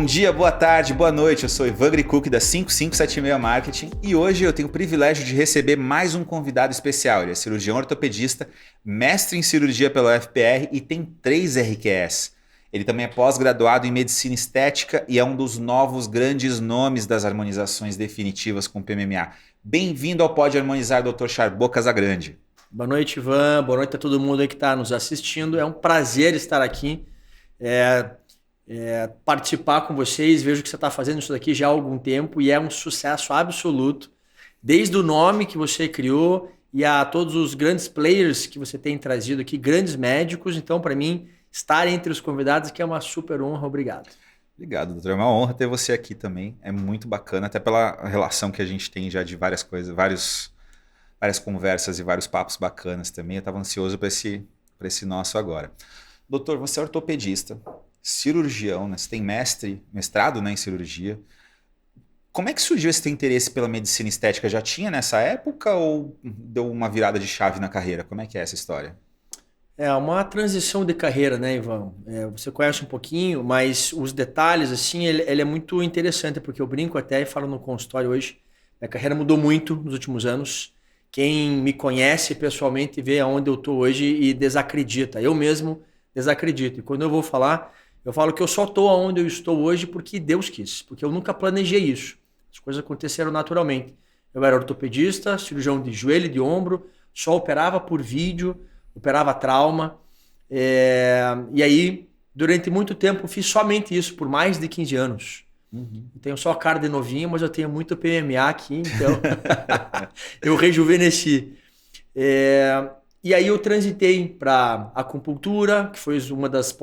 Bom dia, boa tarde, boa noite. Eu sou Ivan Gricuk da 5576 Marketing e hoje eu tenho o privilégio de receber mais um convidado especial. Ele é cirurgião ortopedista, mestre em cirurgia pela UFPR e tem 3 RQS. Ele também é pós-graduado em medicina estética e é um dos novos grandes nomes das harmonizações definitivas com PMMA. Bem-vindo ao Pode Harmonizar, Dr. Charbot Casagrande. Boa noite, Ivan. Boa noite a todo mundo aí que está nos assistindo. É um prazer estar aqui, participar com vocês. Vejo que você está fazendo isso daqui já há algum tempo e é um sucesso absoluto. Desde o nome que você criou e a todos os grandes players que você tem trazido aqui, grandes médicos. Então, para mim, estar entre os convidados que é uma super honra. Obrigado. Obrigado, doutor. É uma honra ter você aqui também. É muito bacana, até pela relação que a gente tem já de várias coisas, várias conversas e vários papos bacanas também. Eu estava ansioso para esse nosso agora. Doutor, você é ortopedista, cirurgião, né? Você tem mestrado, né, em cirurgia. Como é que surgiu esse teu interesse pela medicina estética? Já tinha nessa época ou deu uma virada de chave na carreira? Como é que é essa história? É uma transição de carreira, né, Ivan? Você conhece um pouquinho, mas os detalhes, assim, ele é muito interessante, porque eu brinco até e falo no consultório hoje. Minha carreira mudou muito nos últimos anos. Quem me conhece pessoalmente vê aonde eu estou hoje e desacredita. Eu mesmo desacredito. E quando eu vou falar, eu falo que eu só estou onde eu estou hoje porque Deus quis, porque eu nunca planejei isso. As coisas aconteceram naturalmente. Eu era ortopedista, cirurgião de joelho e de ombro, só operava por vídeo, operava trauma. E aí, durante muito tempo, fiz somente isso, por mais de 15 anos. Uhum. Tenho só a cara de novinho, mas eu tenho muito PMA aqui, então eu rejuvenesci. E aí eu transitei para acupuntura, que foi uma das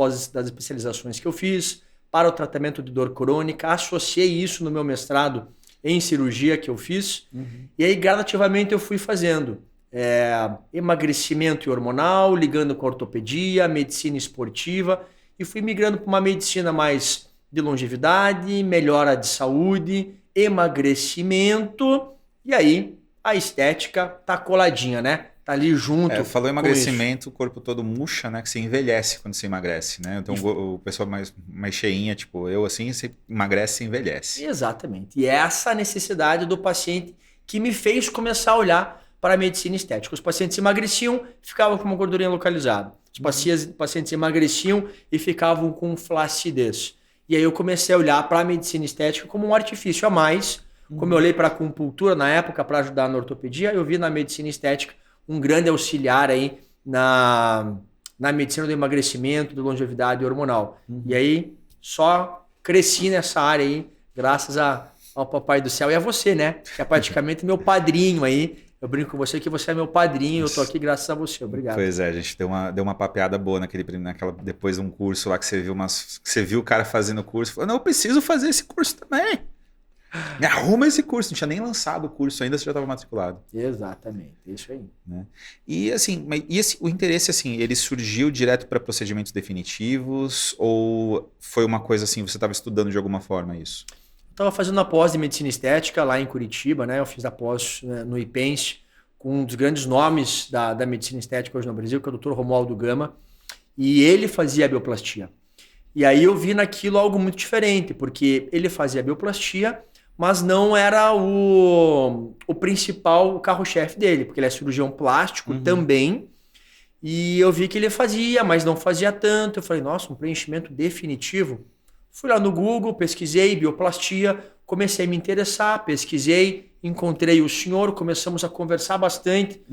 especializações que eu fiz, para o tratamento de dor crônica. Associei isso no meu mestrado em cirurgia que eu fiz. Uhum. E aí gradativamente eu fui fazendo emagrecimento e hormonal, ligando com a ortopedia, medicina esportiva, e fui migrando para uma medicina mais de longevidade, melhora de saúde, emagrecimento, e aí a estética tá coladinha, né? Tá ali junto. Falou emagrecimento, o corpo todo murcha, né? Que você envelhece quando você emagrece, né? Então o pessoal mais cheinha, tipo eu assim, você emagrece e envelhece. Exatamente. E essa necessidade do paciente que me fez começar a olhar para a medicina estética. Os pacientes emagreciam, ficavam com uma gordurinha localizada. Os pacientes emagreciam e ficavam com flacidez. E aí eu comecei a olhar para a medicina estética como um artifício a mais. Como eu olhei para a acupuntura na época para ajudar na ortopedia, eu vi na medicina estética um grande auxiliar aí na medicina do emagrecimento, da longevidade hormonal. E aí só cresci nessa área aí, graças ao Papai do Céu e a você, né? Que é praticamente meu padrinho aí. Eu brinco com você que você é meu padrinho, eu tô aqui graças a você. Obrigado. Pois é, a gente deu uma papeada boa depois de um curso lá que você viu o cara fazendo o curso, falou, não, eu preciso fazer esse curso também. Me arruma esse curso, não tinha nem lançado o curso ainda, você já estava matriculado. Exatamente, isso aí. Né? E assim, o interesse assim, ele surgiu direto para procedimentos definitivos ou foi uma coisa assim, você estava estudando de alguma forma isso? Estava fazendo a pós de medicina estética lá em Curitiba, né? Eu fiz a pós no IPENS com um dos grandes nomes da medicina estética hoje no Brasil, que é o Dr. Romualdo Gama, e ele fazia a bioplastia. E aí eu vi naquilo algo muito diferente, porque ele fazia a bioplastia, mas não era o principal, o carro-chefe dele, porque ele é cirurgião plástico também, e eu vi que ele fazia, mas não fazia tanto. Eu falei, nossa, um preenchimento definitivo. Fui lá no Google, pesquisei bioplastia, comecei a me interessar, pesquisei, encontrei o senhor, começamos a conversar bastante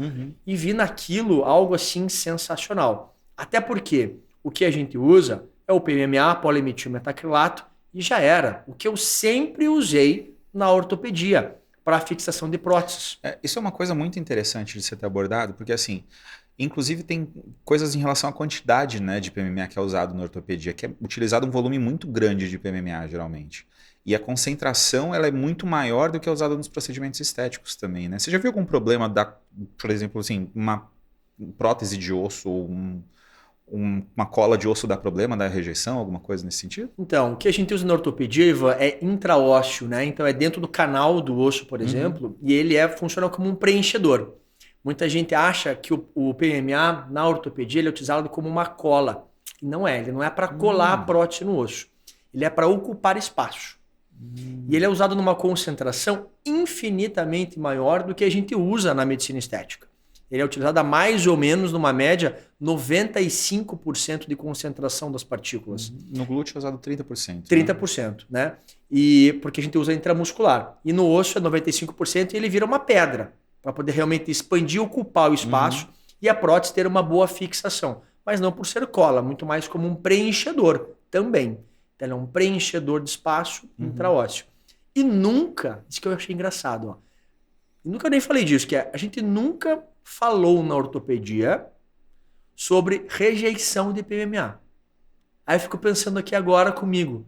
e vi naquilo algo assim sensacional. Até porque o que a gente usa é o PMMA, polimetilmetacrilato, e já era. O que eu sempre usei na ortopedia para fixação de próteses. Isso é uma coisa muito interessante de ser abordado, porque assim, inclusive tem coisas em relação à quantidade, né, de PMMA que é usado na ortopedia, que é utilizado um volume muito grande de PMMA geralmente. E a concentração ela é muito maior do que é usada nos procedimentos estéticos também, né? Você já viu algum problema por exemplo, assim, uma prótese de osso ou uma cola de osso dá problema, dá rejeição, alguma coisa nesse sentido? Então, o que a gente usa na ortopedia, Ivan, é intraósseo, né? Então é dentro do canal do osso, por exemplo, e ele funciona como um preenchedor. Muita gente acha que o PMMA na ortopedia ele é utilizado como uma cola. E não é, ele não é para colar a prótese no osso. Ele é para ocupar espaço. E ele é usado numa concentração infinitamente maior do que a gente usa na medicina estética. Ele é utilizado a mais ou menos, numa média, 95% de concentração das partículas. No glúteo é usado 30%. 30%, né? E porque a gente usa intramuscular. E no osso é 95% e ele vira uma pedra, para poder realmente expandir, ocupar o espaço e a prótese ter uma boa fixação. Mas não por ser cola, muito mais como um preenchedor também. Então, ela é um preenchedor de espaço intraósseo. E nunca, isso que eu achei engraçado, ó. E nunca nem falei disso, que a gente nunca falou na ortopedia sobre rejeição de PMMA. Aí eu fico pensando aqui agora comigo.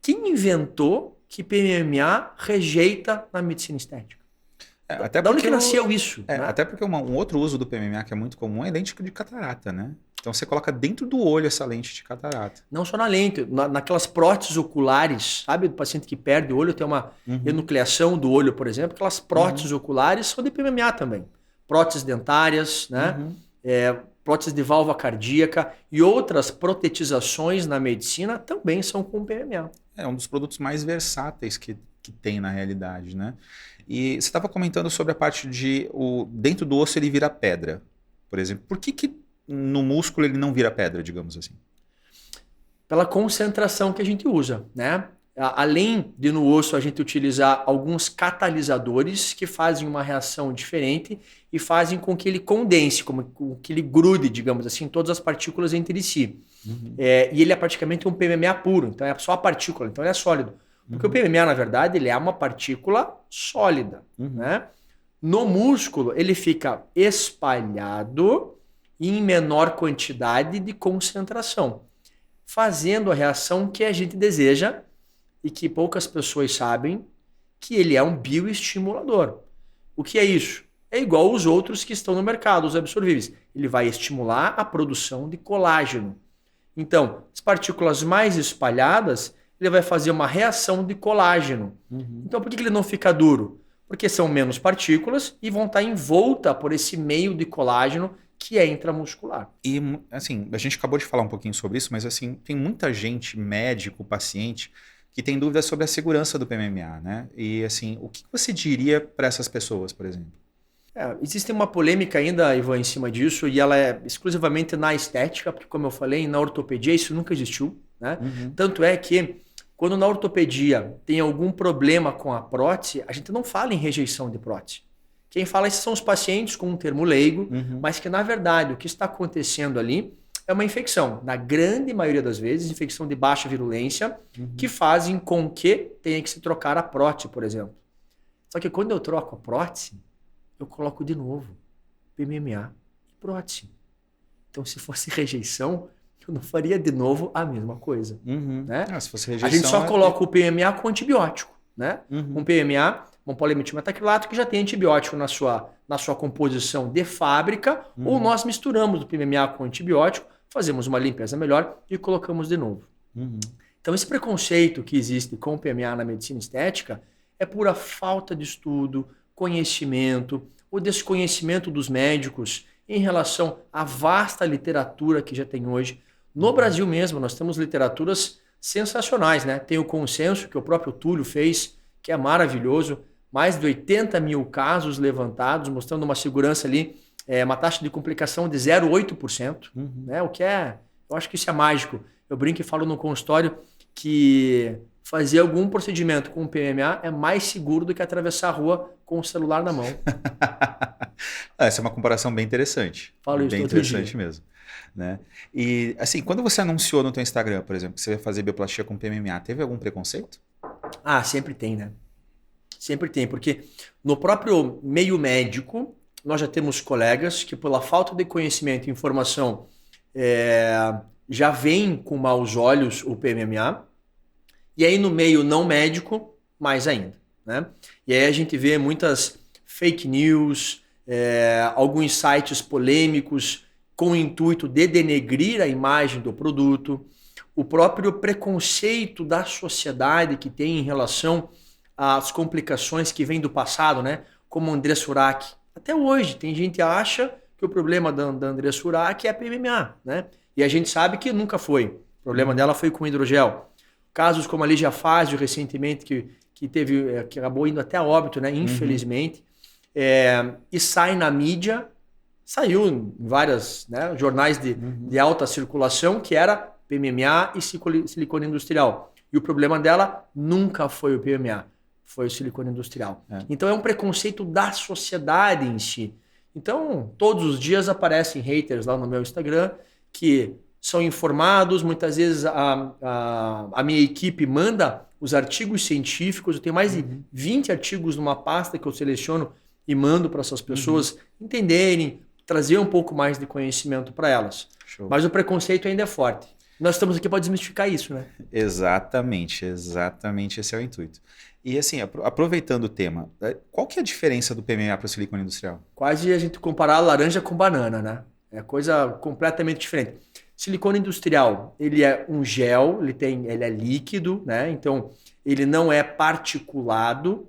Quem inventou que PMMA rejeita na medicina estética? Da onde que nasceu isso? Né? Até porque um outro uso do PMMA que é muito comum é lente de catarata, né? Então você coloca dentro do olho essa lente de catarata. Não só na lente, naquelas próteses oculares, sabe? Do paciente que perde o olho, tem uma enucleação do olho, por exemplo. Aquelas próteses oculares são de PMMA também. Próteses dentárias, né? Próteses de válvula cardíaca e outras protetizações na medicina também são com PMMA. É um dos produtos mais versáteis que tem na realidade, né? E você estava comentando sobre a parte de dentro do osso ele vira pedra, por exemplo. Por que no músculo ele não vira pedra, digamos assim? Pela concentração que a gente usa, né? Além de no osso a gente utilizar alguns catalisadores que fazem uma reação diferente e fazem com que ele condense, com que ele grude, digamos assim, todas as partículas entre si. E ele é praticamente um PMMA puro, então é só a partícula, então ele é sólido. Porque o PMMA, na verdade, ele é uma partícula sólida. Né? No músculo, ele fica espalhado em menor quantidade de concentração, fazendo a reação que a gente deseja e que poucas pessoas sabem, que ele é um bioestimulador. O que é isso? É igual aos outros que estão no mercado, os absorvíveis. Ele vai estimular a produção de colágeno. Então, as partículas mais espalhadas, ele vai fazer uma reação de colágeno. Então, por que ele não fica duro? Porque são menos partículas e vão estar envolta por esse meio de colágeno que é intramuscular. E, assim, a gente acabou de falar um pouquinho sobre isso, mas, assim, tem muita gente, médico, paciente, que tem dúvidas sobre a segurança do PMMA, né? E, assim, o que você diria para essas pessoas, por exemplo? Existe uma polêmica ainda, Ivan, em cima disso, e ela é exclusivamente na estética, porque, como eu falei, na ortopedia isso nunca existiu, né? Tanto é que, quando na ortopedia tem algum problema com a prótese, a gente não fala em rejeição de prótese. Quem fala isso são os pacientes com um termo leigo, mas que, na verdade, o que está acontecendo ali é uma infecção. Na grande maioria das vezes, infecção de baixa virulência, que fazem com que tenha que se trocar a prótese, por exemplo. Só que quando eu troco a prótese, eu coloco de novo PMMA e prótese. Então, se fosse rejeição, eu não faria de novo a mesma coisa. Né? Se fosse rejeição, a gente só coloca o PMMA com antibiótico. Né? Um PMMA, um polimetilmetacrilato, que já tem antibiótico na sua composição de fábrica, ou nós misturamos o PMMA com antibiótico, fazemos uma limpeza melhor e colocamos de novo. Então, esse preconceito que existe com o PMMA na medicina estética é pura falta de estudo, conhecimento, o desconhecimento dos médicos em relação à vasta literatura que já tem hoje. No Brasil mesmo, nós temos literaturas sensacionais, né? Tem o consenso que o próprio Túlio fez, que é maravilhoso, mais de 80 mil casos levantados, mostrando uma segurança ali, uma taxa de complicação de 0,8%, né? O que eu acho que isso é mágico. Eu brinco e falo no consultório que fazer algum procedimento com PMMA é mais seguro do que atravessar a rua com o celular na mão. Essa é uma comparação bem interessante. Falo isso bem todo interessante dia. mesmo. Né? E, assim, quando você anunciou no teu Instagram, por exemplo, que você ia fazer bioplastia com PMMA, teve algum preconceito? Sempre tem, né? Sempre tem, porque no próprio meio médico, nós já temos colegas que, pela falta de conhecimento e informação, já veem com maus olhos o PMMA. E aí no meio não médico, mais ainda. Né? E aí a gente vê muitas fake news, alguns sites polêmicos com o intuito de denegrir a imagem do produto, o próprio preconceito da sociedade que tem em relação às complicações que vêm do passado, né? Como André Surak. Até hoje, tem gente que acha que o problema da André Surak é a PMMA, né? E a gente sabe que nunca foi. O problema dela foi com hidrogel. Casos como a Lígia Fázio, recentemente, que acabou indo até a óbito, né? Infelizmente. E sai na mídia, saiu em vários, né, jornais de alta circulação, que era PMMA e silicone industrial. E o problema dela nunca foi o PMMA, foi o silicone industrial. Então é um preconceito da sociedade em si. Então, todos os dias aparecem haters lá no meu Instagram que são informados, muitas vezes a minha equipe manda os artigos científicos, eu tenho mais de 20 artigos numa pasta que eu seleciono e mando para essas pessoas entenderem, trazer um pouco mais de conhecimento para elas. Show. Mas o preconceito ainda é forte. Nós estamos aqui para desmistificar isso, né? Exatamente esse é o intuito. E assim, aproveitando o tema, qual que é a diferença do PMMA para o silicone industrial? Quase a gente comparar a laranja com banana, né? É coisa completamente diferente. Silicone industrial, ele é um gel, ele é líquido, né? Então, ele não é particulado,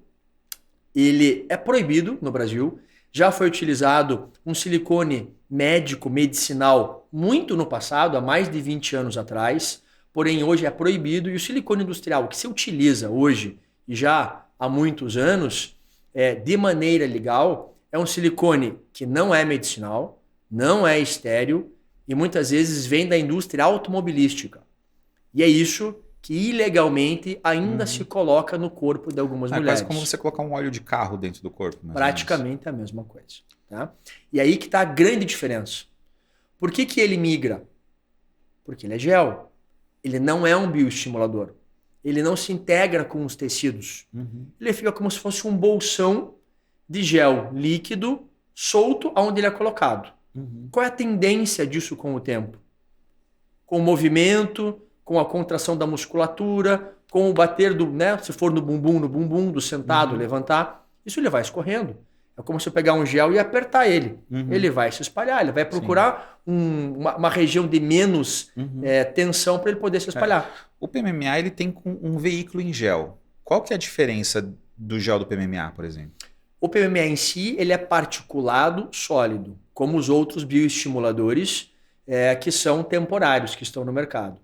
ele é proibido no Brasil. Já foi utilizado um silicone médico, medicinal, muito no passado, há mais de 20 anos atrás, porém hoje é proibido. E o silicone industrial que se utiliza hoje e já há muitos anos, de maneira legal, é um silicone que não é medicinal, não é estéril e muitas vezes vem da indústria automobilística. E é isso que ilegalmente ainda se coloca no corpo de algumas mulheres. É quase como você colocar um óleo de carro dentro do corpo. Praticamente a mesma coisa. Tá? E aí que está a grande diferença. Por que ele migra? Porque ele é gel. Ele não é um bioestimulador. Ele não se integra com os tecidos. Ele fica como se fosse um bolsão de gel líquido solto aonde ele é colocado. Qual é a tendência disso com o tempo? Com o movimento, com a contração da musculatura, com o bater do, né, se for no bumbum, do sentado, levantar, isso ele vai escorrendo. É como se eu pegar um gel e apertar ele. Ele vai se espalhar, ele vai procurar uma região de menos tensão para ele poder se espalhar. O PMMA ele tem um veículo em gel. Qual que é a diferença do gel do PMMA, por exemplo? O PMMA em si ele é particulado sólido, como os outros bioestimuladores que são temporários, que estão no mercado.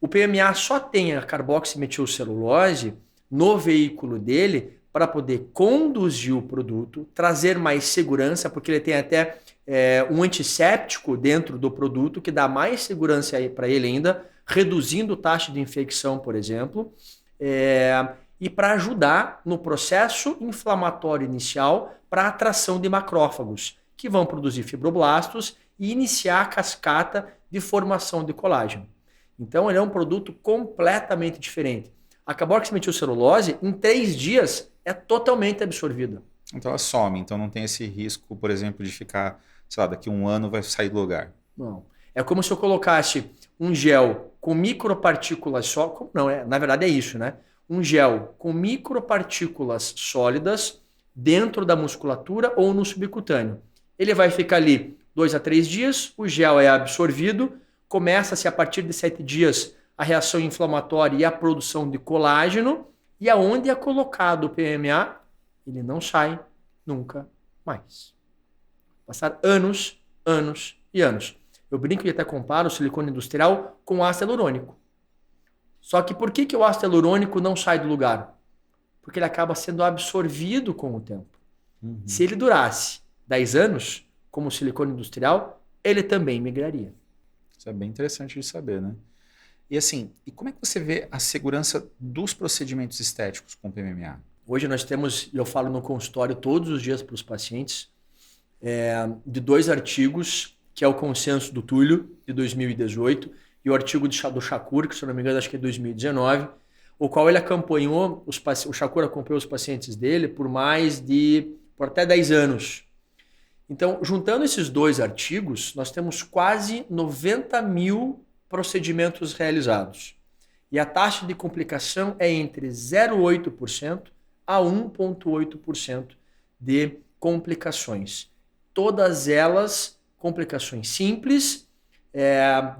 O PMMA só tem a carboximetilcelulose no veículo dele para poder conduzir o produto, trazer mais segurança, porque ele tem até um antisséptico dentro do produto que dá mais segurança para ele ainda, reduzindo taxa de infecção, por exemplo, e para ajudar no processo inflamatório inicial para a atração de macrófagos, que vão produzir fibroblastos e iniciar a cascata de formação de colágeno. Então, ele é um produto completamente diferente. A carboximetilcelulose, em 3 dias, é totalmente absorvida. Então, ela some. Então, não tem esse risco, por exemplo, de ficar, sei lá, daqui a 1 ano vai sair do lugar. Não. É como se eu colocasse um gel com micropartículas só. Não, na verdade é isso, né? Um gel com micropartículas sólidas dentro da musculatura ou no subcutâneo. Ele vai ficar ali 2 a 3 dias, o gel é absorvido, começa-se a partir de 7 dias a reação inflamatória e a produção de colágeno, e aonde é colocado o PMMA, ele não sai nunca mais. Passar anos, anos e anos. Eu brinco e até comparo o silicone industrial com o ácido hialurônico. Só que por que o ácido hialurônico não sai do lugar? Porque ele acaba sendo absorvido com o tempo. Se ele durasse 10 anos, como o silicone industrial, ele também migraria. Isso é bem interessante de saber, né? E assim, como é que você vê a segurança dos procedimentos estéticos com PMMA? Hoje nós temos, eu falo no consultório todos os dias para os pacientes, de 2 artigos, que é o Consenso do Túlio, de 2018, e o artigo do Shakur, que se eu não me engano acho que é 2019, o qual ele acompanhou, o Shakur acompanhou os pacientes dele por até 10 anos. Então, juntando esses 2 artigos, nós temos quase 90 mil procedimentos realizados. E a taxa de complicação é entre 0,8% a 1,8% de complicações. Todas elas complicações simples,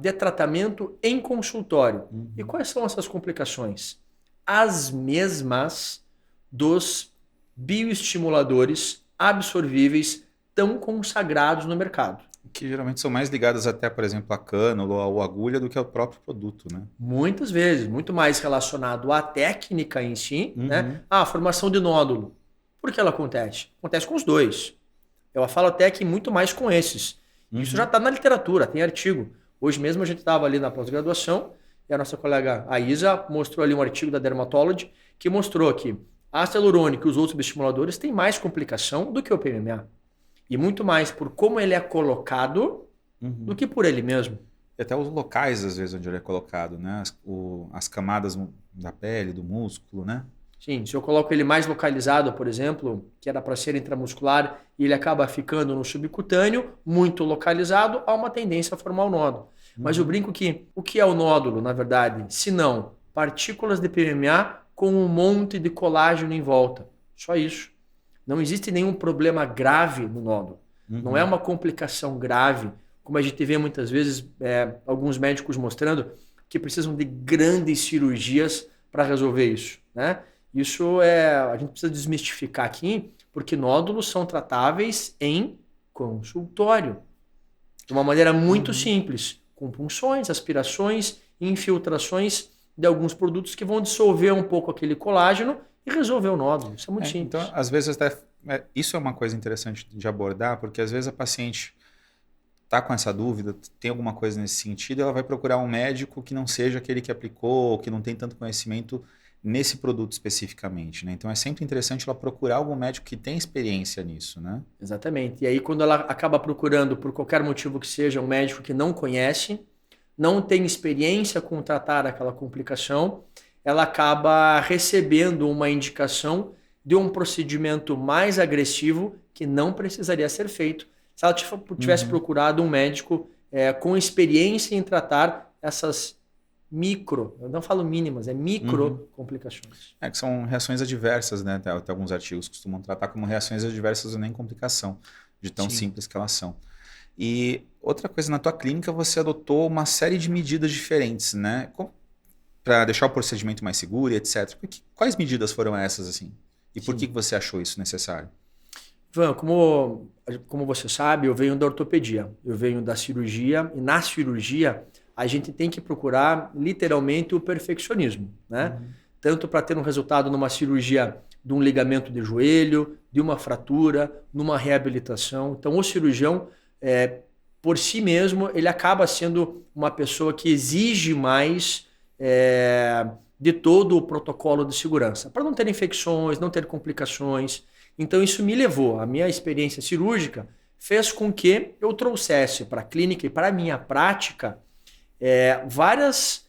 de tratamento em consultório. E quais são essas complicações? As mesmas dos bioestimuladores absorvíveis tão consagrados no mercado. Que geralmente são mais ligadas até, por exemplo, a cânula ou a agulha do que ao próprio produto, né? Muitas vezes, muito mais relacionado à técnica em si, né? Uhum, Ah, a formação de nódulo. Por que ela acontece? Acontece com os dois. Eu falo até que muito mais com esses. Isso já uhum, está na literatura, tem artigo. Hoje mesmo a gente estava ali na pós-graduação e a nossa colega a Isa mostrou ali um artigo da Dermatology que mostrou que a ácido hialurônico e os outros estimuladores têm mais complicação do que o PMMA. E muito mais por como ele é colocado do uhum. que por ele mesmo. E até os locais, às vezes, onde ele é colocado, né? As camadas da pele, do músculo, né? Sim, se eu coloco ele mais localizado, por exemplo, que era para ser intramuscular, e ele acaba ficando no subcutâneo, muito localizado, há uma tendência a formar o nódulo. Mas eu Uhum, brinco que o que é o nódulo, na verdade? Se não, partículas de PMMA com um monte de colágeno em volta. Só isso. Não existe nenhum problema grave no nódulo. Não é uhum. uma complicação grave, como a gente vê muitas vezes alguns médicos mostrando que precisam de grandes cirurgias para resolver isso, né? Isso a gente precisa desmistificar aqui, porque nódulos são tratáveis em consultório, de uma maneira muito Uhum. simples, com punções, aspirações e infiltrações de alguns produtos que vão dissolver um pouco aquele colágeno e resolver o nódulo. Isso é muito Então, simples. às vezes até isso é uma coisa interessante de abordar, porque às vezes a paciente está com essa dúvida, tem alguma coisa nesse sentido, ela vai procurar um médico que não seja aquele que aplicou, que não tem tanto conhecimento nesse produto especificamente, né? Então é sempre interessante ela procurar algum médico que tem experiência nisso, né? Exatamente. E aí, quando ela acaba procurando, por qualquer motivo que seja, um médico que não conhece, não tem experiência com tratar aquela complicação, ela acaba recebendo uma indicação de um procedimento mais agressivo que não precisaria ser feito se ela tivesse Uhum. procurado um médico com experiência em tratar essas micro, eu não falo mínimas, é Uhum. micro complicações. É que são reações adversas, né? Até alguns artigos costumam tratar como reações adversas e nem complicação, de tão Sim. simples que elas são. E outra coisa, na tua clínica você adotou uma série de medidas diferentes, né? Para deixar o procedimento mais seguro e etc. Quais medidas foram essas, assim? E por que Sim. que você achou isso necessário? Ivan, como você sabe, eu venho da ortopedia, eu venho da cirurgia, e na cirurgia a gente tem que procurar literalmente o perfeccionismo, né? Uhum. Tanto para ter um resultado numa cirurgia de um ligamento de joelho, de uma fratura, numa reabilitação. Então, o cirurgião, por si mesmo, ele acaba sendo uma pessoa que exige mais de todo o protocolo de segurança, para não ter infecções, não ter complicações. Então, isso me levou, a minha experiência cirúrgica fez com que eu trouxesse para a clínica e para a minha prática várias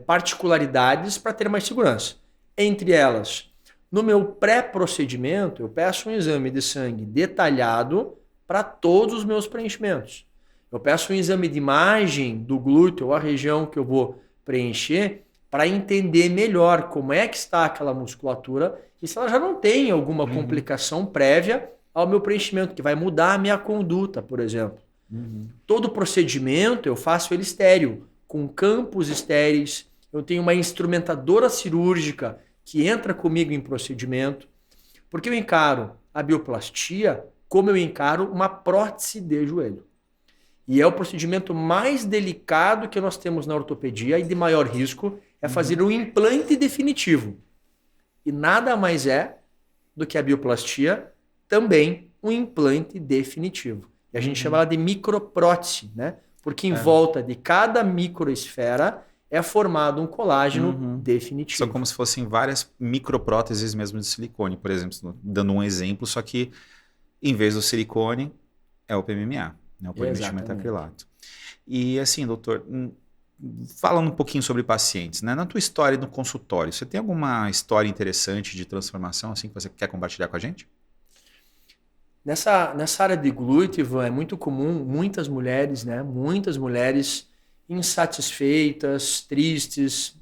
particularidades para ter mais segurança. Entre elas, no meu pré-procedimento, eu peço um exame de sangue detalhado para todos os meus preenchimentos. Eu peço um exame de imagem do glúteo, a região que eu vou preencher, para entender melhor como é que está aquela musculatura e se ela já não tem alguma Uhum. complicação prévia ao meu preenchimento, que vai mudar a minha conduta, por exemplo. Uhum. Todo procedimento eu faço ele estéril, com campos estéreis. Eu tenho uma instrumentadora cirúrgica que entra comigo em procedimento, porque eu encaro a bioplastia como eu encaro uma prótese de joelho. E é o procedimento mais delicado que nós temos na ortopedia e de maior risco é fazer Uhum. um implante definitivo. E nada mais é do que a bioplastia, também um implante definitivo. E a gente chama Uhum. ela de microprótese, né? Porque em É. volta de cada microesfera é formado um colágeno Uhum. São definitivo. como se fossem várias micropróteses mesmo de silicone, por exemplo, dando um exemplo, só que em vez do silicone é o PMMA, né, o Exatamente. polimetilametacrilato. E assim, doutor, falando um pouquinho sobre pacientes, né? Na tua história no consultório, você tem alguma história interessante de transformação assim que você quer compartilhar com a gente? Nessa área de glúteo, Ivan, é muito comum muitas mulheres, né? Muitas mulheres insatisfeitas, tristes,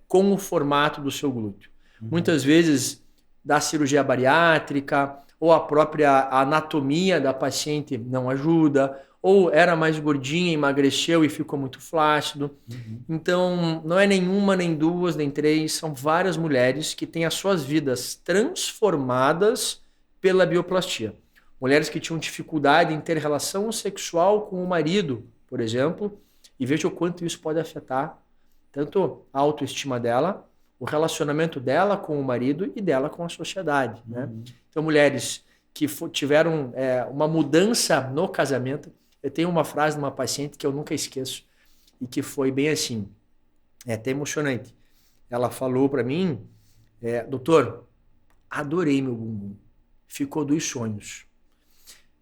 com o formato do seu glúteo. Uhum. Muitas vezes da cirurgia bariátrica ou a própria anatomia da paciente não ajuda, ou era mais gordinha, emagreceu e ficou muito flácido. Uhum. Então, não é nenhuma, nem duas, nem três, são várias mulheres que têm as suas vidas transformadas pela bioplastia. mulheres que tinham dificuldade em ter relação sexual com o marido, por exemplo, e veja o quanto isso pode afetar tanto a autoestima dela, o relacionamento dela com o marido e dela com a sociedade, né? Então, mulheres que tiveram uma mudança no casamento. Eu tenho uma frase de uma paciente que eu nunca esqueço e que foi bem assim, é até emocionante. Ela falou para mim, doutor, adorei meu bumbum, ficou dos sonhos,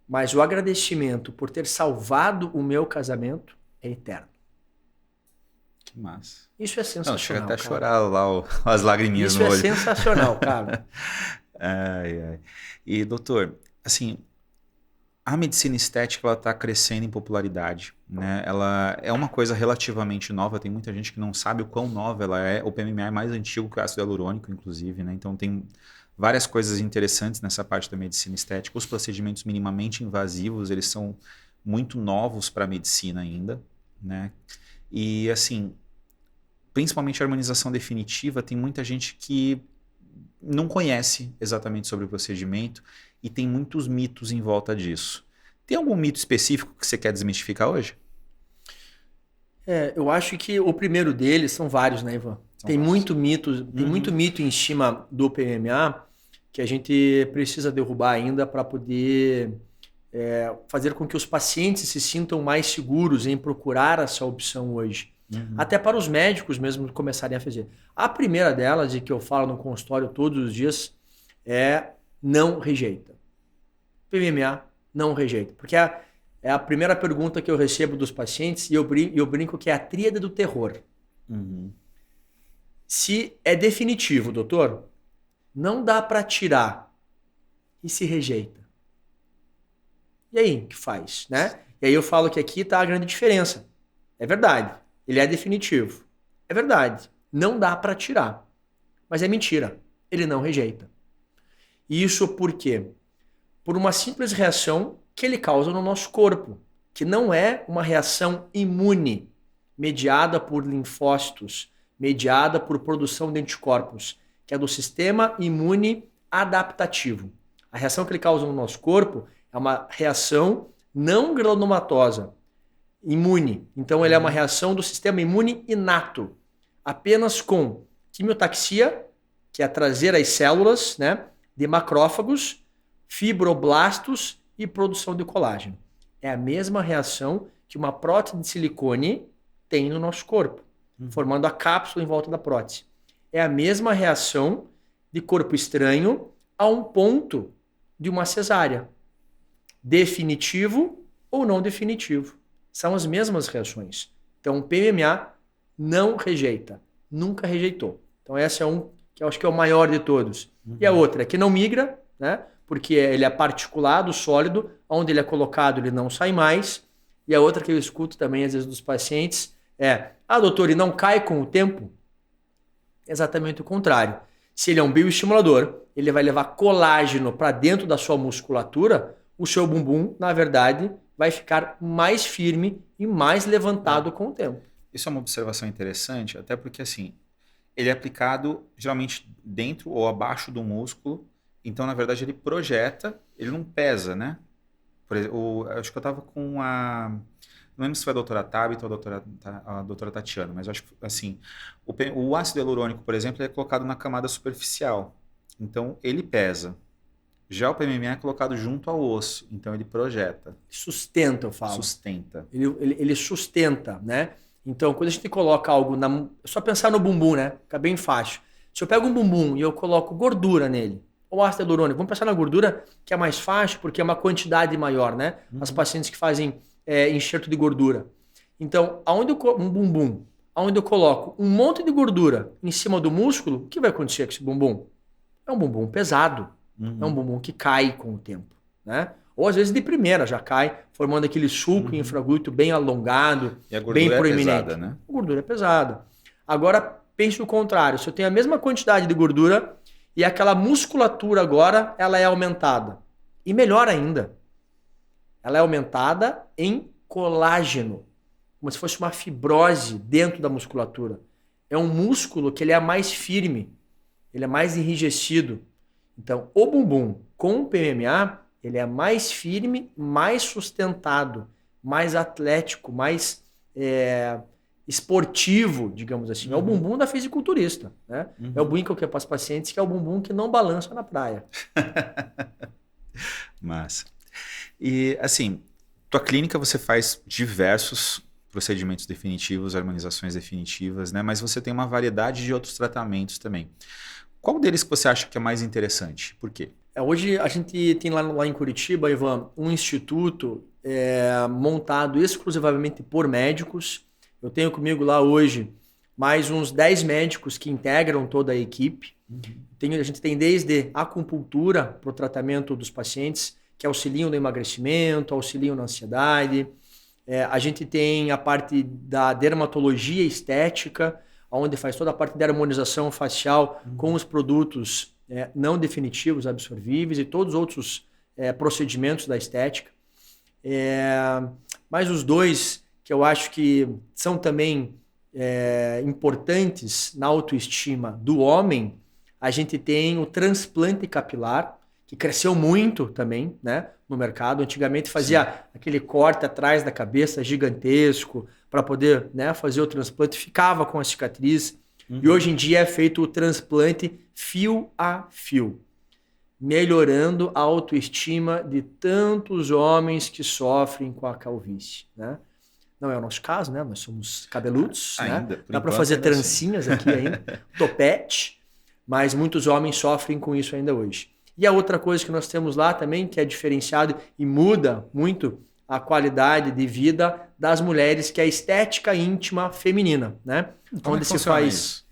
mas o agradecimento por ter salvado o meu casamento é eterno. Que massa. Isso é sensacional. Não, chega até a chorar lá as lagriminhas no olho. Isso é sensacional, cara. E, doutor, assim, a medicina estética ela está crescendo em popularidade, né? Ela é uma coisa relativamente nova, tem muita gente que não sabe o quão nova ela é. O PMMA é mais antigo que o ácido hialurônico, inclusive, né? Então tem várias coisas interessantes nessa parte da medicina estética. Os procedimentos minimamente invasivos, eles são muito novos para a medicina ainda, né? E assim, principalmente a harmonização definitiva, tem muita gente que não conhece exatamente sobre o procedimento e tem muitos mitos em volta disso. Tem algum mito específico que você quer desmistificar hoje? Eu acho que o primeiro deles, são vários, né, Ivan? Tem muito mito em cima do PMMA que a gente precisa derrubar ainda para poder fazer com que os pacientes se sintam mais seguros em procurar essa opção hoje. Até para os médicos mesmo começarem a fazer. A primeira delas, e que eu falo no consultório todos os dias, é não rejeita. PMMA não rejeita. Porque é a primeira pergunta que eu recebo dos pacientes e eu brinco que é a tríade do terror. Se é definitivo, doutor, não dá para tirar e se rejeita. E aí, o que faz? Né? E aí eu falo que aqui está a grande diferença. É verdade. Ele é definitivo. É verdade. Não dá para tirar. Mas é mentira. Ele não rejeita. E isso por quê? Por uma simples reação que ele causa no nosso corpo, que não é uma reação imune, mediada por linfócitos, mediada por produção de anticorpos, que é do sistema imune adaptativo. A reação que ele causa no nosso corpo é uma reação não granulomatosa, imune. Então, ele é uma reação do sistema imune inato, apenas com quimiotaxia, que é trazer as células, né, de macrófagos, fibroblastos e produção de colágeno. É a mesma reação que uma prótese de silicone tem no nosso corpo, formando a cápsula em volta da prótese. É a mesma reação de corpo estranho a um ponto de uma cesárea. Definitivo ou não definitivo. São as mesmas reações. Então, o PMMA não rejeita. Nunca rejeitou. Então, esse é um que eu acho que é o maior de todos. E a outra é que não migra, né? Porque ele é particulado, sólido, onde ele é colocado ele não sai mais. E a outra que eu escuto também, às vezes, dos pacientes é: doutor, e não cai com o tempo? Exatamente o contrário. Se ele é um bioestimulador, ele vai levar colágeno para dentro da sua musculatura, o seu bumbum, na verdade, vai ficar mais firme e mais levantado com o tempo. Isso é uma observação interessante, até porque assim, ele é aplicado geralmente dentro ou abaixo do músculo, então na verdade ele projeta, ele não pesa, né? Por exemplo, acho que eu estava com não lembro se foi a doutora Tabita ou a doutora Tatiana, mas eu acho que assim, o ácido hialurônico, por exemplo, é colocado na camada superficial, então ele pesa. Já o PMMA é colocado junto ao osso, então ele projeta. Sustenta, eu falo. Sustenta. Ele sustenta, né? Então, quando a gente coloca algo é só pensar no bumbum, né? Fica bem fácil. Se eu pego um bumbum e eu coloco gordura nele, ou ácido hialurônico, vamos pensar na gordura, que é mais fácil, porque é uma quantidade maior, né? As pacientes que fazem enxerto de gordura. Então, um bumbum, aonde eu coloco um monte de gordura em cima do músculo, o que vai acontecer com esse bumbum? É um bumbum pesado. É um bumbum que cai com o tempo, né? Ou às vezes de primeira já cai, formando aquele sulco infraglúteo bem alongado, e a gordura bem proeminente. É pesada, né? A gordura é pesada. Agora, pense o contrário. Se eu tenho a mesma quantidade de gordura e aquela musculatura agora, ela é aumentada. E melhor ainda, ela é aumentada em colágeno, como se fosse uma fibrose dentro da musculatura. É um músculo que ele é mais firme, ele é mais enrijecido. Então, o bumbum com o PMMA, ele é mais firme, mais sustentado, mais atlético, mais esportivo, digamos assim. É o bumbum da fisiculturista, né? É o bumbum que eu quero para os pacientes, que é o bumbum que não balança na praia. Massa. E, assim, tua clínica você faz diversos procedimentos definitivos, harmonizações definitivas, né? Mas você tem uma variedade de outros tratamentos também. Qual deles que você acha que é mais interessante? Por quê? Hoje a gente tem lá em Curitiba, Ivan, um instituto montado exclusivamente por médicos. Eu tenho comigo lá hoje mais uns 10 médicos que integram toda a equipe. A gente tem desde acupuntura para o tratamento dos pacientes, que auxiliam no emagrecimento, auxiliam na ansiedade. A gente tem a parte da dermatologia estética, onde faz toda a parte da harmonização facial com os produtos não definitivos, absorvíveis e todos os outros procedimentos da estética. Mas os dois que eu acho que são também importantes na autoestima do homem, a gente tem o transplante capilar, que cresceu muito também, né, no mercado. Antigamente fazia aquele corte atrás da cabeça gigantesco para poder, né, fazer o transplante, ficava com a cicatriz. E hoje em dia é feito o transplante fio a fio, melhorando a autoestima de tantos homens que sofrem com a calvície, né? Não é o nosso caso, né? Nós somos cabeludos, ainda, né? Dá para fazer trancinhas aqui ainda, topete, mas muitos homens sofrem com isso ainda hoje. E a outra coisa que nós temos lá também, que é diferenciado e muda muito a qualidade de vida das mulheres, que é a estética íntima feminina, né? Onde se faz isso?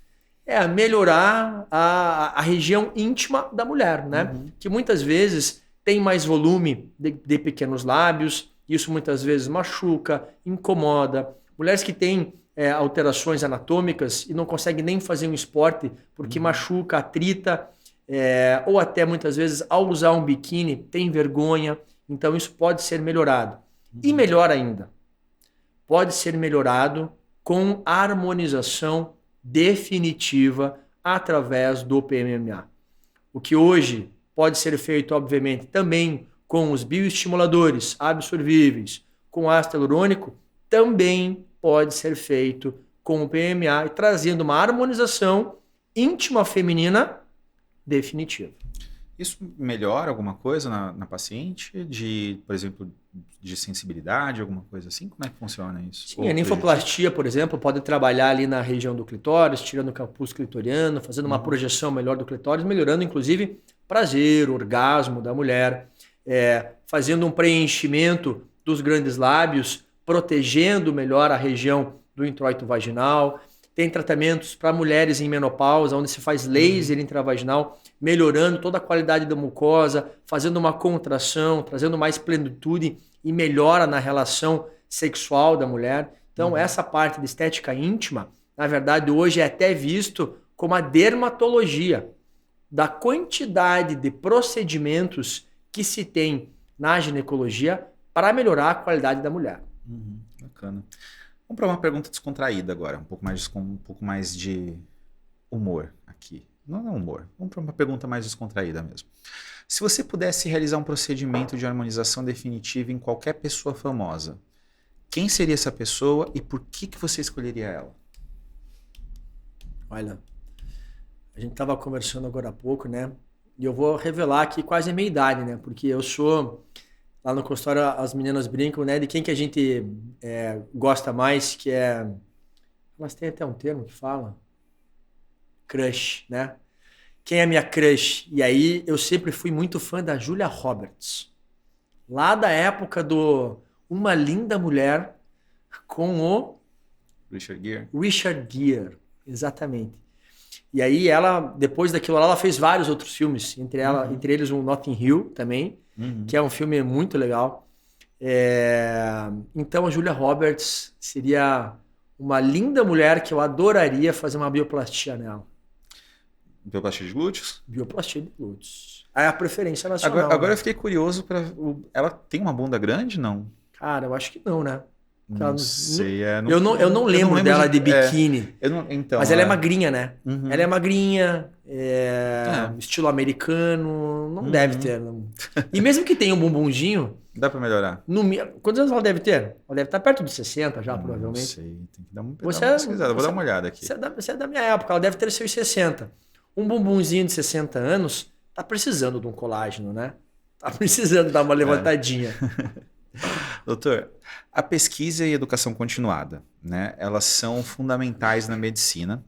Melhorar a região íntima da mulher, né? Que muitas vezes tem mais volume de pequenos lábios, isso muitas vezes machuca, incomoda. Mulheres que têm alterações anatômicas e não conseguem nem fazer um esporte porque machuca, atrita, ou até muitas vezes ao usar um biquíni tem vergonha. Então isso pode ser melhorado. E melhor ainda, pode ser melhorado com harmonização definitiva através do PMMA. O que hoje pode ser feito, obviamente, também com os bioestimuladores absorvíveis, com ácido hialurônico, também pode ser feito com o PMMA e trazendo uma harmonização íntima feminina definitiva. Isso melhora alguma coisa na paciente? Por exemplo, de sensibilidade, alguma coisa assim? Como é que funciona isso? Sim, a ninfoplastia, por exemplo, pode trabalhar ali na região do clitóris, tirando o capuz clitoriano, fazendo uma projeção melhor do clitóris, melhorando inclusive prazer, orgasmo da mulher, fazendo um preenchimento dos grandes lábios, protegendo melhor a região do introito vaginal. Tem tratamentos para mulheres em menopausa, onde se faz laser intravaginal, melhorando toda a qualidade da mucosa, fazendo uma contração, trazendo mais plenitude e melhora na relação sexual da mulher. Então, essa parte de estética íntima, na verdade, hoje é até visto como a dermatologia da quantidade de procedimentos que se tem na ginecologia para melhorar a qualidade da mulher. Bacana. Vamos para uma pergunta descontraída agora, um pouco mais de humor aqui. Não é humor, vamos para uma pergunta mais descontraída mesmo. Se você pudesse realizar um procedimento de harmonização definitiva em qualquer pessoa famosa, quem seria essa pessoa e por que você escolheria ela? Olha, a gente estava conversando agora há pouco, né? E eu vou revelar aqui quase a minha idade, né? Porque eu sou... Lá no consultório as meninas brincam, né? De quem que a gente gosta mais, que é... Mas tem até um termo que fala. Crush, né? Quem é minha crush? E aí eu sempre fui muito fã da Julia Roberts. Lá da época do Uma Linda Mulher com o... Richard Gere. Richard Gere, exatamente. E aí ela, depois daquilo lá, ela fez vários outros filmes. Entre eles o Notting Hill também. Que é um filme muito legal. Então a Julia Roberts seria uma linda mulher que eu adoraria fazer uma bioplastia nela. Bioplastia de glúteos? Bioplastia de glúteos. É a preferência nacional. Agora eu fiquei curioso. Ela tem uma bunda grande, não? Cara, eu acho que não, né? Não sei. Eu não lembro dela de biquíni. Então, mas ela é magrinha, né? Uhum. Ela é magrinha, estilo americano, não deve ter. E mesmo que tenha um bumbumzinho... Dá pra melhorar. Quantos anos ela deve ter? Ela deve estar perto de 60 já, provavelmente. Não sei, tem que dar uma Você pesquisada. Vou dar uma olhada aqui. Você é da minha época, ela deve ter seus 60. Um bumbumzinho de 60 anos tá precisando de um colágeno, né? Tá precisando dar uma levantadinha. Doutor, a pesquisa e a educação continuada, né? Elas são fundamentais na medicina,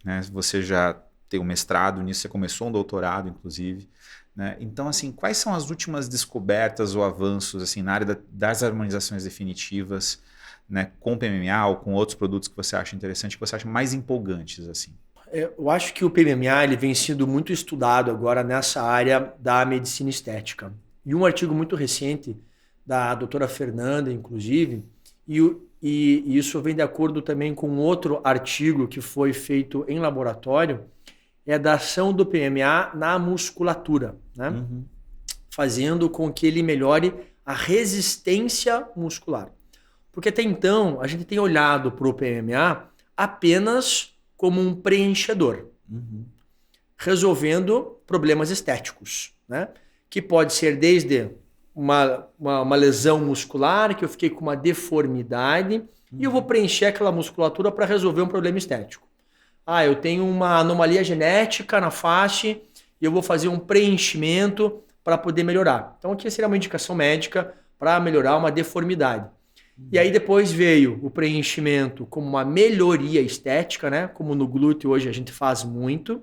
né? Você já tem um mestrado nisso, você começou um doutorado, inclusive, né? Então, assim, quais são as últimas descobertas ou avanços assim, na área das harmonizações definitivas, né, com PMMA ou com outros produtos que você acha interessante, que você acha mais empolgantes, assim? Eu acho que o PMMA ele vem sendo muito estudado agora nessa área da medicina estética. E um artigo muito recente da doutora Fernanda, inclusive, e isso vem de acordo também com outro artigo que foi feito em laboratório, é da ação do PMMA na musculatura, né? Uhum. Fazendo com que ele melhore a resistência muscular. Porque até então a gente tem olhado para o PMMA apenas como um preenchedor, resolvendo problemas estéticos, né? Que pode ser desde uma lesão muscular, que eu fiquei com uma deformidade, e eu vou preencher aquela musculatura para resolver um problema estético. Eu tenho uma anomalia genética na face e eu vou fazer um preenchimento para poder melhorar. Então aqui seria uma indicação médica para melhorar uma deformidade. E aí depois veio o preenchimento como uma melhoria estética, né? Como no glúteo hoje a gente faz muito.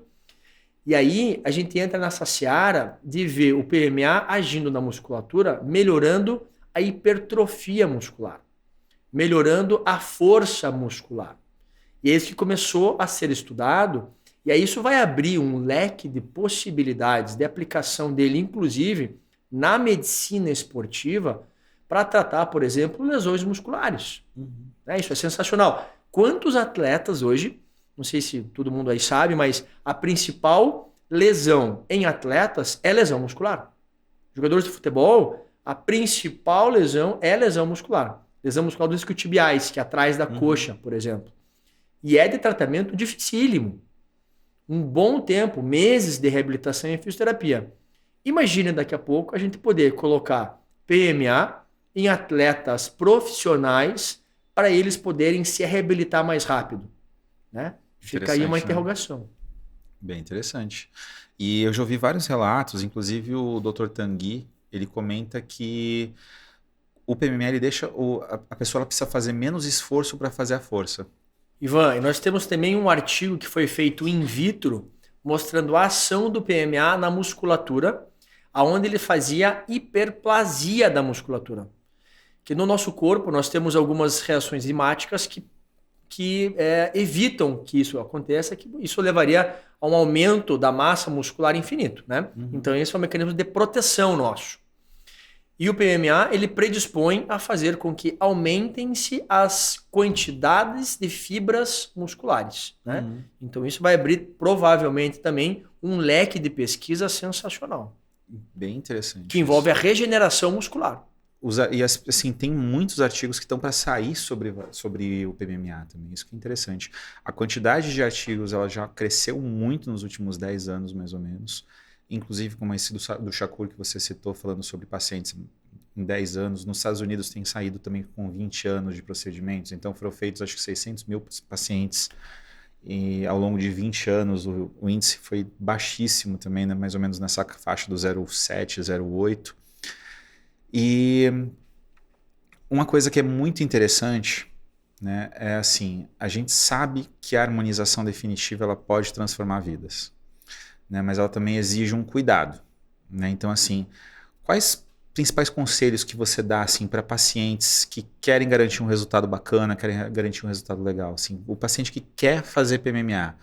E aí a gente entra nessa seara de ver o PMA agindo na musculatura, melhorando a hipertrofia muscular, melhorando a força muscular. E é isso que começou a ser estudado, e aí isso vai abrir um leque de possibilidades de aplicação dele, inclusive na medicina esportiva, para tratar, por exemplo, lesões musculares. Isso é sensacional. Quantos atletas hoje, não sei se todo mundo aí sabe, mas a principal lesão em atletas é lesão muscular. Jogadores de futebol, a principal lesão é lesão muscular. Lesão muscular dos isquiotibiais, que é atrás da coxa, por exemplo. E é de tratamento dificílimo. Um bom tempo, meses de reabilitação e fisioterapia. Imagine daqui a pouco a gente poder colocar PMA em atletas profissionais para eles poderem se reabilitar mais rápido, né? Fica aí uma interrogação. Né? Bem interessante. E eu já ouvi vários relatos, inclusive o Dr. Tanguy, ele comenta que o PMMA ele deixa a pessoa ela precisa fazer menos esforço para fazer a força. Ivan, e nós temos também um artigo que foi feito in vitro mostrando a ação do PMA na musculatura, aonde ele fazia hiperplasia da musculatura. Que no nosso corpo nós temos algumas reações enzimáticas que evitam que isso aconteça, que isso levaria a um aumento da massa muscular infinito, né? Então esse é um mecanismo de proteção nosso. E o PMA ele predispõe a fazer com que aumentem-se as quantidades de fibras musculares, né? Então isso vai abrir provavelmente também um leque de pesquisa sensacional. Bem interessante. Que envolve a regeneração muscular. E assim, tem muitos artigos que estão para sair sobre o PMMA também, isso que é interessante. A quantidade de artigos ela já cresceu muito nos últimos 10 anos, mais ou menos. Inclusive, como esse do Shakur que você citou, falando sobre pacientes em 10 anos. Nos Estados Unidos tem saído também com 20 anos de procedimentos. Então foram feitos acho que 600 mil pacientes e ao longo de 20 anos o índice foi baixíssimo também, né? Mais ou menos nessa faixa do 0,7, 0,8. E uma coisa que é muito interessante, né, é assim, a gente sabe que a harmonização definitiva ela pode transformar vidas, né, mas ela também exige um cuidado, né? Então assim, quais principais conselhos que você dá assim para pacientes que querem garantir um resultado bacana, querem garantir um resultado legal, assim, o paciente que quer fazer PMMA,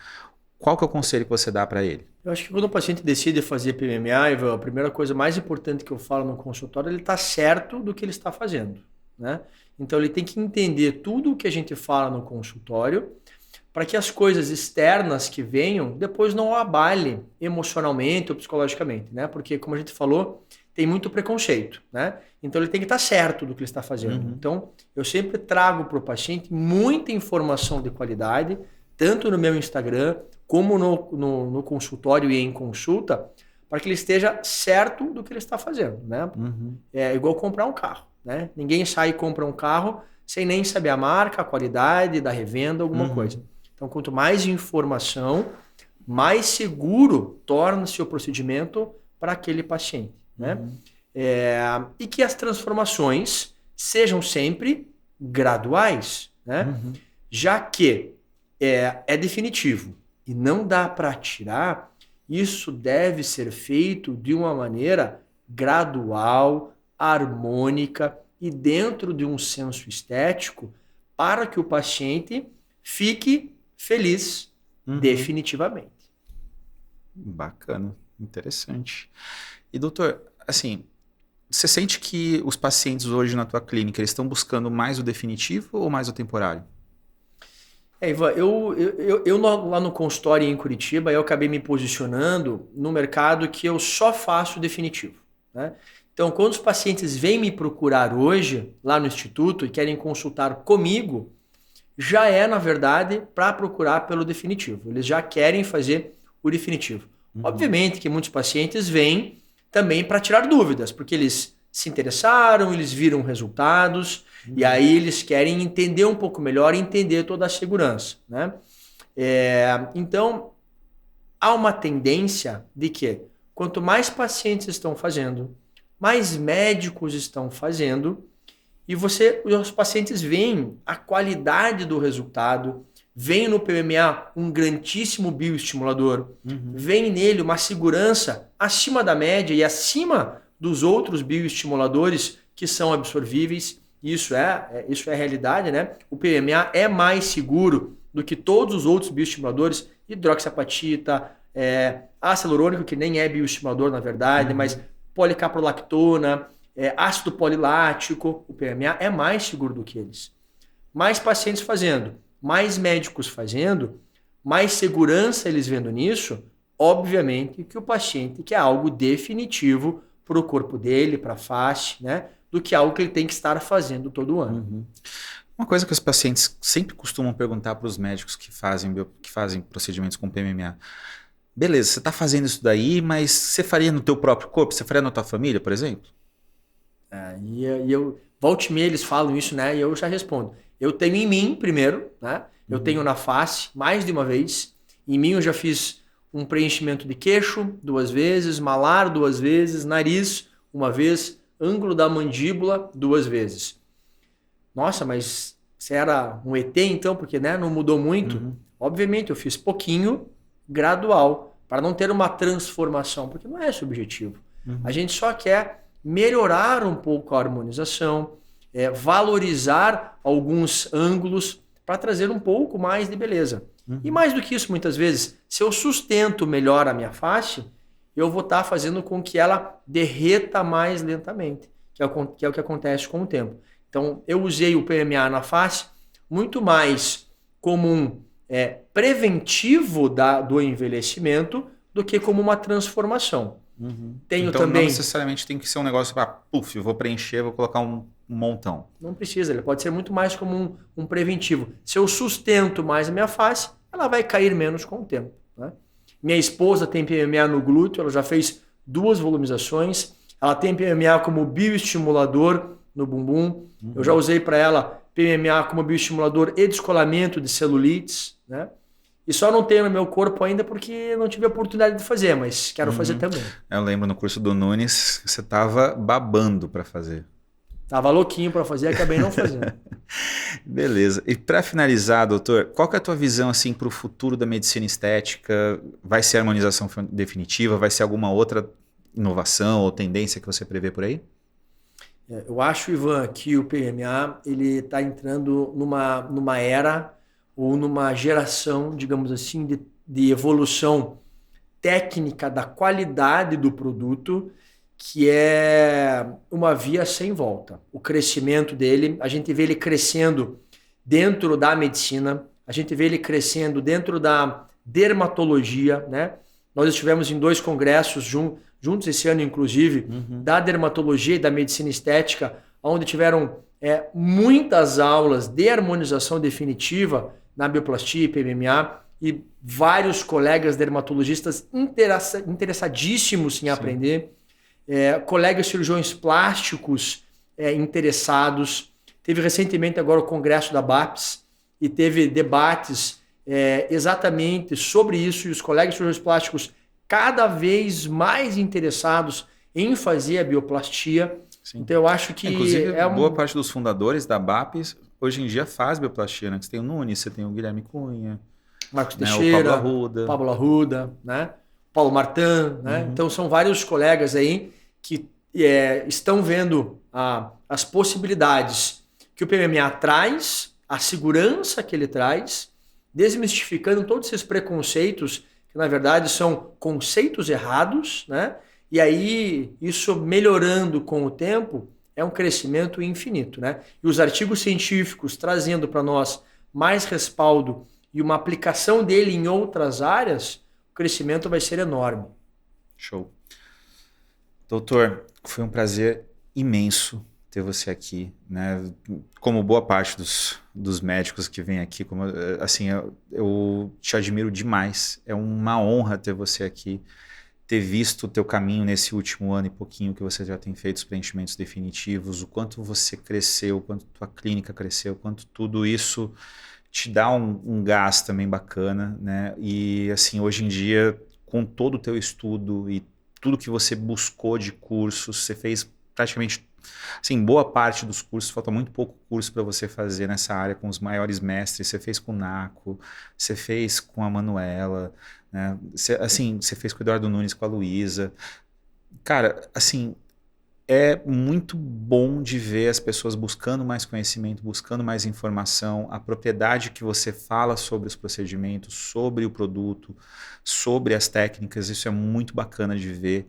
qual que é o conselho que você dá para ele? Eu acho que quando o paciente decide fazer PMMA, Ivan, a primeira coisa mais importante que eu falo no consultório, ele está certo do que ele está fazendo, né? Então ele tem que entender tudo o que a gente fala no consultório para que as coisas externas que venham depois não o abalem emocionalmente ou psicologicamente, né? Porque como a gente falou, tem muito preconceito, né? Então ele tem que estar certo do que ele está fazendo. Então eu sempre trago para o paciente muita informação de qualidade, tanto no meu Instagram como no consultório e em consulta, para que ele esteja certo do que ele está fazendo, né? É igual comprar um carro, né? Ninguém sai e compra um carro sem nem saber a marca, a qualidade da revenda, alguma coisa. Então, quanto mais informação, mais seguro torna-se o procedimento para aquele paciente, né? E que as transformações sejam sempre graduais, né? Já que é definitivo e não dá para tirar, isso deve ser feito de uma maneira gradual, harmônica e dentro de um senso estético para que o paciente fique feliz definitivamente. Bacana, interessante. E doutor, assim, você sente que os pacientes hoje na tua clínica, eles estão buscando mais o definitivo ou mais o temporário? Ivan, eu lá no consultório em Curitiba, eu acabei me posicionando no mercado que eu só faço definitivo, né? Então, quando os pacientes vêm me procurar hoje, lá no Instituto, e querem consultar comigo, já é, na verdade, para procurar pelo definitivo. Eles já querem fazer o definitivo. Obviamente que muitos pacientes vêm também para tirar dúvidas, porque eles se interessaram, eles viram resultados, e aí eles querem entender um pouco melhor e entender toda a segurança, né? Então, há uma tendência de que quanto mais pacientes estão fazendo, mais médicos estão fazendo, e os pacientes veem a qualidade do resultado, veem no PMA um grandíssimo bioestimulador, veem nele uma segurança acima da média e acima dos outros bioestimuladores que são absorvíveis. Isso é realidade, né? O PMA é mais seguro do que todos os outros bioestimuladores, hidroxiapatita, ácido hialurônico, que nem é bioestimulador na verdade, mas policaprolactona, ácido polilático, o PMA é mais seguro do que eles. Mais pacientes fazendo, mais médicos fazendo, mais segurança eles vendo nisso, obviamente que o paciente quer algo definitivo para o corpo dele, para a face, né? Do que algo que ele tem que estar fazendo todo ano. Uma coisa que os pacientes sempre costumam perguntar para os médicos que fazem procedimentos com PMMA. Beleza, você está fazendo isso daí, mas você faria no teu próprio corpo? Você faria na tua família, por exemplo? E eu, volta e meia eles falam isso, né? E eu já respondo. Eu tenho em mim primeiro, né? Eu tenho na face mais de uma vez. Em mim eu já fiz um preenchimento de queixo 2 vezes, malar 2 vezes, nariz 1 vez, ângulo da mandíbula 2 vezes. Nossa, mas você era um ET então? Porque, né, não mudou muito? Obviamente eu fiz pouquinho, gradual, para não ter uma transformação, porque não é esse o objetivo. A gente só quer melhorar um pouco a harmonização, valorizar alguns ângulos para trazer um pouco mais de beleza. E mais do que isso, muitas vezes, se eu sustento melhor a minha face, eu vou estar fazendo com que ela derreta mais lentamente, que é o que acontece com o tempo. Então, eu usei o PMA na face muito mais como um preventivo do envelhecimento do que como uma transformação. Tenho então também... não necessariamente tem que ser um negócio para, eu vou preencher, vou colocar um montão. Não precisa, ele pode ser muito mais como um preventivo. Se eu sustento mais a minha face, ela vai cair menos com o tempo, né? Minha esposa tem PMA no glúteo, ela já fez 2 volumizações, ela tem PMA como bioestimulador no bumbum, eu já usei para ela PMA como bioestimulador e descolamento de celulites, né? E só não tenho no meu corpo ainda porque não tive a oportunidade de fazer, mas quero fazer também. Eu lembro no curso do Nunes, você estava babando para fazer. Tava louquinho para fazer, acabei não fazendo. Beleza. E para finalizar, doutor, qual que é a tua visão assim, para o futuro da medicina estética? Vai ser a harmonização definitiva? Vai ser alguma outra inovação ou tendência que você prevê por aí? Eu acho, Ivan, que o PMA está entrando numa era ou numa geração, digamos assim, de evolução técnica da qualidade do produto, que é uma via sem volta. O crescimento dele, a gente vê ele crescendo dentro da medicina, a gente vê ele crescendo dentro da dermatologia, né? Nós estivemos em 2 congressos juntos esse ano, inclusive, da dermatologia e da medicina estética, onde tiveram muitas aulas de harmonização definitiva na bioplastia e PMMA, e vários colegas dermatologistas interessadíssimos em aprender, colegas cirurgiões plásticos interessados. Teve recentemente agora o congresso da BAPS e teve debates exatamente sobre isso, e os colegas cirurgiões plásticos cada vez mais interessados em fazer a bioplastia. Sim. Então eu acho que... Inclusive, boa parte dos fundadores da BAPS hoje em dia faz bioplastia, né? Você tem o Nunes, você tem o Guilherme Cunha, Marcos Teixeira, o Pablo Arruda, né? Paulo Martin, né? Então são vários colegas aí que estão vendo as possibilidades que o PMMA traz, a segurança que ele traz, desmistificando todos esses preconceitos que na verdade são conceitos errados, né? E aí isso melhorando com o tempo é um crescimento infinito, né? E os artigos científicos trazendo para nós mais respaldo e uma aplicação dele em outras áreas, o crescimento vai ser enorme. Show. Doutor, foi um prazer imenso ter você aqui, né? Como boa parte dos médicos que vêm aqui, assim, eu te admiro demais. É uma honra ter você aqui, ter visto o teu caminho nesse último ano e pouquinho que você já tem feito os preenchimentos definitivos, o quanto você cresceu, o quanto tua clínica cresceu, o quanto tudo isso te dá um gás também bacana, né? E assim, hoje em dia, com todo o teu estudo e tudo que você buscou de cursos, você fez praticamente, assim, boa parte dos cursos, falta muito pouco curso para você fazer nessa área com os maiores mestres. Você fez com o Naco, você fez com a Manuela, né? Você fez com o Eduardo Nunes, com a Luísa. Cara, assim, é muito bom de ver as pessoas buscando mais conhecimento, buscando mais informação, a propriedade que você fala sobre os procedimentos, sobre o produto, sobre as técnicas. Isso é muito bacana de ver.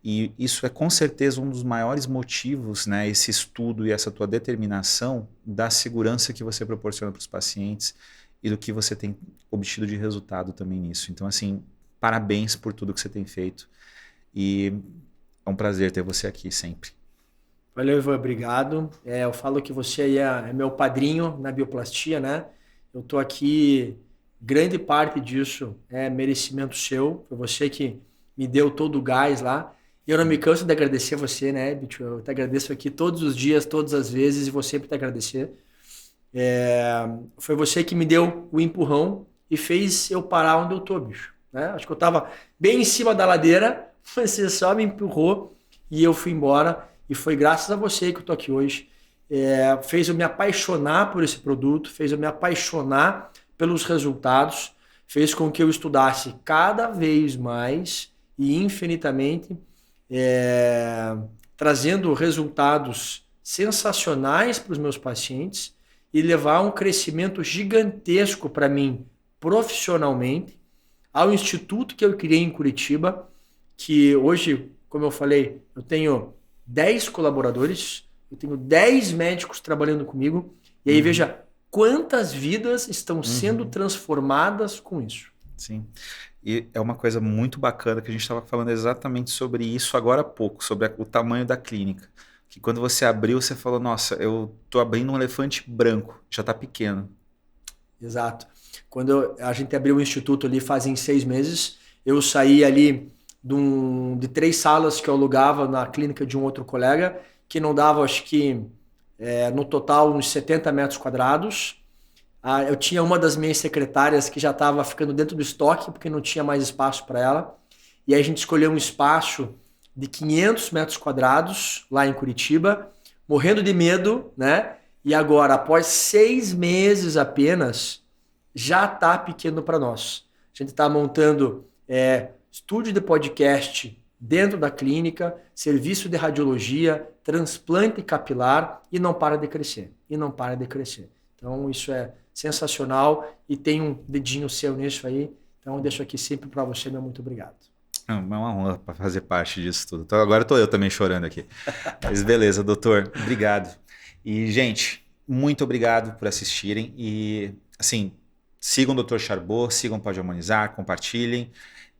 E isso é com certeza um dos maiores motivos, né, esse estudo e essa tua determinação da segurança que você proporciona para os pacientes e do que você tem obtido de resultado também nisso. Então, assim, parabéns por tudo que você tem feito. E é um prazer ter você aqui sempre. Valeu, Ivan, obrigado. Eu falo que você aí é meu padrinho na bioplastia, né? Eu tô aqui, grande parte disso é merecimento seu. Foi você que me deu todo o gás lá. E eu não me canso de agradecer você, né, bicho? Eu te agradeço aqui todos os dias, todas as vezes, e vou sempre te agradecer. Foi você que me deu o empurrão e fez eu parar onde eu tô, bicho. Né? Acho que eu tava bem em cima da ladeira, você só me empurrou e eu fui embora. E foi graças a você que eu tô aqui hoje. Fez eu me apaixonar por esse produto, fez eu me apaixonar pelos resultados, fez com que eu estudasse cada vez mais e infinitamente, trazendo resultados sensacionais para os meus pacientes e levar um crescimento gigantesco para mim profissionalmente, ao instituto que eu criei em Curitiba, que hoje, como eu falei, eu tenho 10 colaboradores, eu tenho 10 médicos trabalhando comigo, e aí veja quantas vidas estão sendo transformadas com isso. Sim. E é uma coisa muito bacana que a gente estava falando exatamente sobre isso agora há pouco, sobre o tamanho da clínica. Que quando você abriu, você falou, nossa, eu tô abrindo um elefante branco, já tá pequeno. Exato. Quando a gente abriu o instituto ali fazem 6 meses, eu saí ali de 3 salas que eu alugava na clínica de um outro colega, que não dava, acho que, no total, uns 70 metros quadrados. Eu tinha uma das minhas secretárias que já estava ficando dentro do estoque, porque não tinha mais espaço para ela. E aí a gente escolheu um espaço de 500 metros quadrados, lá em Curitiba, morrendo de medo, né? E agora, após 6 meses apenas, já está pequeno para nós. A gente está montando estúdio de podcast dentro da clínica, serviço de radiologia, transplante capilar, e não para de crescer. E não para de crescer. Então, isso é sensacional e tem um dedinho seu nisso aí. Então, eu deixo aqui sempre para você, meu muito obrigado. É uma honra para fazer parte disso tudo. Então, agora estou eu também chorando aqui. Mas beleza, doutor. Obrigado. E, gente, muito obrigado por assistirem. E, assim, sigam o Dr. Charbot, sigam o Pode Harmonizar, compartilhem.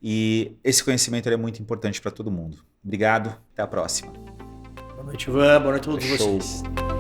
E esse conhecimento ele é muito importante para todo mundo. Obrigado, até a próxima. Boa noite, Ivan. Boa noite a todos Show. vocês.